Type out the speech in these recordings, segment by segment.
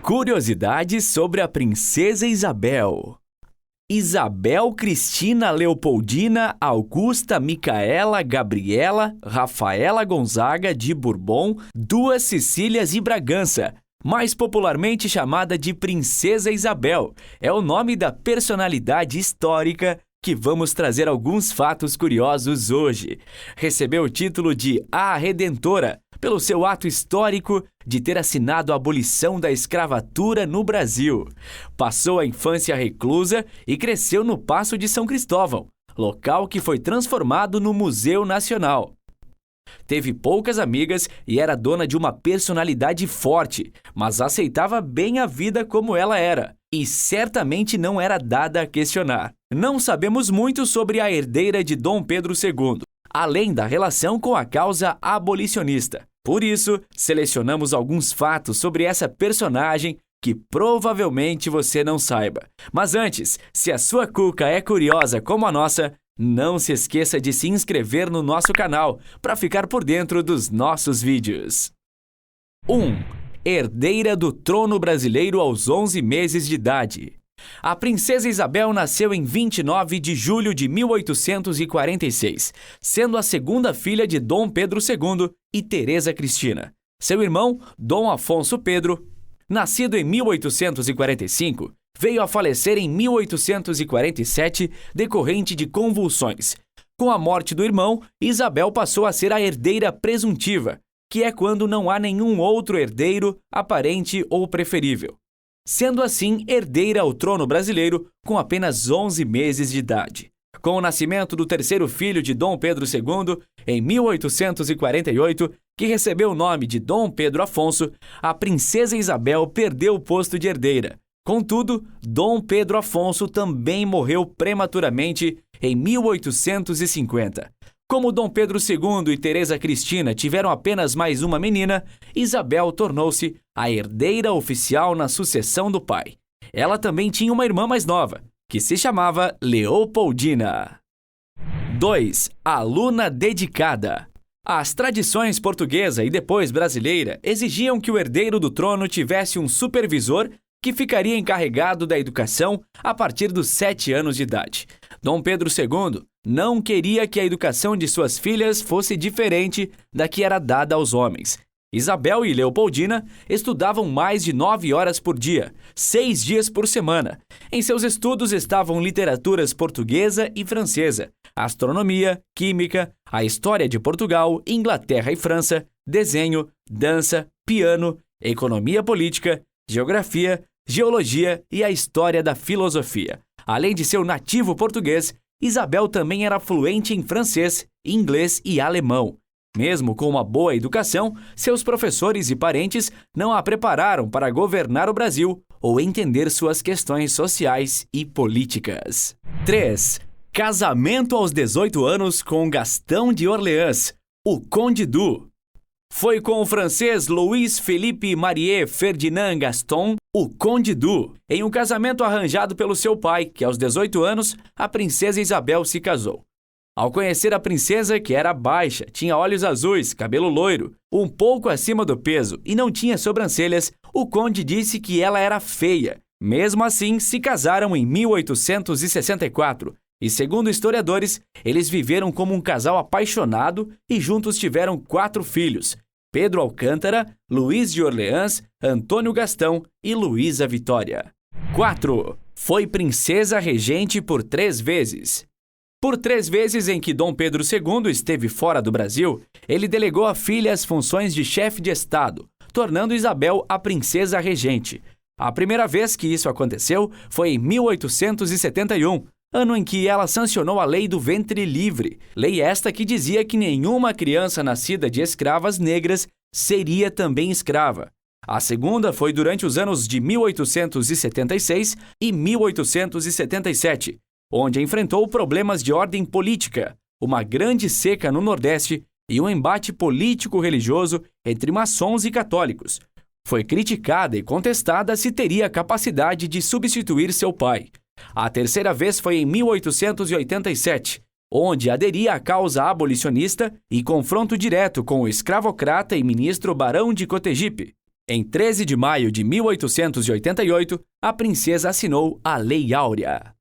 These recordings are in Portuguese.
Curiosidades sobre a Princesa Isabel. Isabel Cristina Leopoldina Augusta Micaela Gabriela Rafaela Gonzaga de Bourbon, Duas Sicílias e Bragança, mais popularmente chamada de Princesa Isabel, é o nome da personalidade histórica que vamos trazer alguns fatos curiosos hoje. Recebeu o título de A Redentora pelo seu ato histórico de ter assinado a abolição da escravatura no Brasil. Passou a infância reclusa e cresceu no Paço de São Cristóvão, local que foi transformado no Museu Nacional. Teve poucas amigas e era dona de uma personalidade forte, mas aceitava bem a vida como ela era, e certamente não era dada a questionar. Não sabemos muito sobre a herdeira de Dom Pedro II, além da relação com a causa abolicionista. Por isso, selecionamos alguns fatos sobre essa personagem que provavelmente você não saiba. Mas antes, se a sua cuca é curiosa como a nossa, não se esqueça de se inscrever no nosso canal para ficar por dentro dos nossos vídeos. 1. Herdeira do trono brasileiro aos 11 meses de idade. A princesa Isabel nasceu em 29 de julho de 1846, sendo a segunda filha de Dom Pedro II e Teresa Cristina. Seu irmão, Dom Afonso Pedro, nascido em 1845, veio a falecer em 1847 decorrente de convulsões. Com a morte do irmão, Isabel passou a ser a herdeira presuntiva, que é quando não há nenhum outro herdeiro aparente ou preferível. Sendo assim, herdeira ao trono brasileiro com apenas 11 meses de idade. Com o nascimento do terceiro filho de Dom Pedro II, em 1848, que recebeu o nome de Dom Pedro Afonso, a princesa Isabel perdeu o posto de herdeira. Contudo, Dom Pedro Afonso também morreu prematuramente em 1850. Como Dom Pedro II e Teresa Cristina tiveram apenas mais uma menina, Isabel tornou-se a herdeira oficial na sucessão do pai. Ela também tinha uma irmã mais nova, que se chamava Leopoldina. 2. Aluna dedicada. As tradições portuguesa e depois brasileira exigiam que o herdeiro do trono tivesse um supervisor que ficaria encarregado da educação a partir dos 7 anos de idade. Dom Pedro II não queria que a educação de suas filhas fosse diferente da que era dada aos homens. Isabel e Leopoldina estudavam mais de 9 horas por dia, 6 dias por semana. Em seus estudos estavam literaturas portuguesa e francesa, astronomia, química, a história de Portugal, Inglaterra e França, desenho, dança, piano, economia política, geografia, geologia e a história da filosofia. Além de seu nativo português, Isabel também era fluente em francês, inglês e alemão. Mesmo com uma boa educação, seus professores e parentes não a prepararam para governar o Brasil ou entender suas questões sociais e políticas. 3. Casamento aos 18 anos com Gastão de Orleans, o Conde Du. Foi com o francês Louis Philippe Marie Ferdinand Gaston, o Conde Du, em um casamento arranjado pelo seu pai, que aos 18 anos, a princesa Isabel se casou. Ao conhecer a princesa, que era baixa, tinha olhos azuis, cabelo loiro, um pouco acima do peso e não tinha sobrancelhas, o conde disse que ela era feia. Mesmo assim, se casaram em 1864 e, segundo historiadores, eles viveram como um casal apaixonado e juntos tiveram 4 filhos: Pedro Alcântara, Luís de Orleans, Antônio Gastão e Luísa Vitória. 4. Foi princesa regente por 3 vezes. Por 3 vezes em que Dom Pedro II esteve fora do Brasil, ele delegou à filha as funções de chefe de Estado, tornando Isabel a princesa regente. A primeira vez que isso aconteceu foi em 1871, ano em que ela sancionou a Lei do Ventre Livre, lei esta que dizia que nenhuma criança nascida de escravas negras seria também escrava. A segunda foi durante os anos de 1876 e 1877, onde enfrentou problemas de ordem política, uma grande seca no Nordeste e um embate político-religioso entre maçons e católicos. Foi criticada e contestada se teria capacidade de substituir seu pai. A terceira vez foi em 1887, onde aderia à causa abolicionista e confronto direto com o escravocrata e ministro Barão de Cotegipe. Em 13 de maio de 1888, a princesa assinou a Lei Áurea.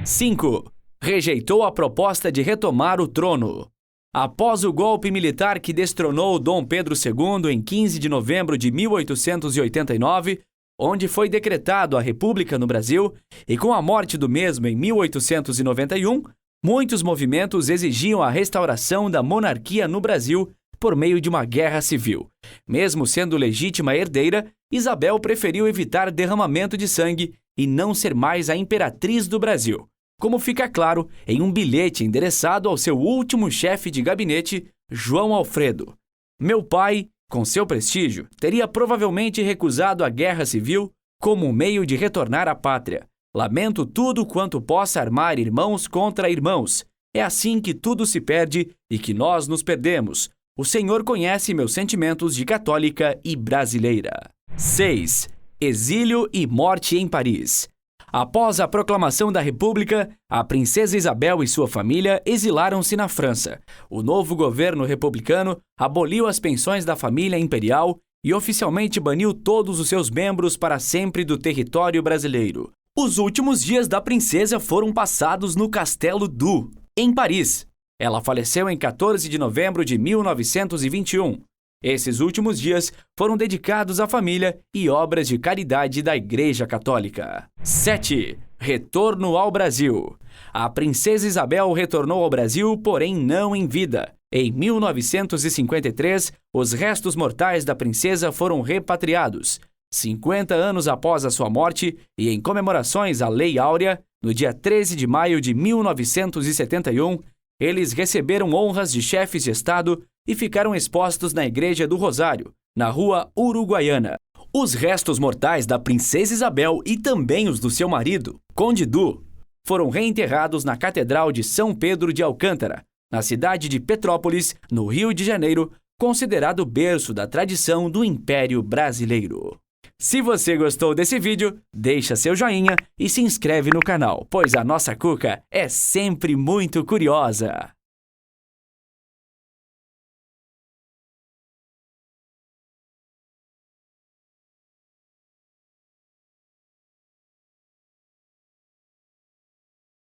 5. Rejeitou a proposta de retomar o trono. Após o golpe militar que destronou Dom Pedro II em 15 de novembro de 1889, onde foi decretado a República no Brasil, e com a morte do mesmo em 1891, muitos movimentos exigiam a restauração da monarquia no Brasil por meio de uma guerra civil. Mesmo sendo legítima herdeira, Isabel preferiu evitar derramamento de sangue e não ser mais a imperatriz do Brasil, como fica claro em um bilhete endereçado ao seu último chefe de gabinete, João Alfredo. Meu pai, com seu prestígio, teria provavelmente recusado a guerra civil como um meio de retornar à pátria. Lamento tudo quanto possa armar irmãos contra irmãos. É assim que tudo se perde e que nós nos perdemos. O Senhor conhece meus sentimentos de católica e brasileira. 6. Exílio e morte em Paris. Após a proclamação da República, a princesa Isabel e sua família exilaram-se na França. O novo governo republicano aboliu as pensões da família imperial e oficialmente baniu todos os seus membros para sempre do território brasileiro. Os últimos dias da princesa foram passados no Castelo Du, em Paris. Ela faleceu em 14 de novembro de 1921. Esses últimos dias foram dedicados à família e obras de caridade da Igreja Católica. 7. Retorno ao Brasil. A princesa Isabel retornou ao Brasil, porém não em vida. Em 1953, os restos mortais da princesa foram repatriados. 50 anos após a sua morte e em comemorações à Lei Áurea, no dia 13 de maio de 1971, eles receberam honras de chefes de Estado e ficaram expostos na Igreja do Rosário, na Rua Uruguaiana. Os restos mortais da princesa Isabel e também os do seu marido, Conde Du, foram reenterrados na Catedral de São Pedro de Alcântara, na cidade de Petrópolis, no Rio de Janeiro, considerado berço da tradição do Império Brasileiro. Se você gostou desse vídeo, deixa seu joinha e se inscreve no canal, pois a nossa Cuca é sempre muito curiosa.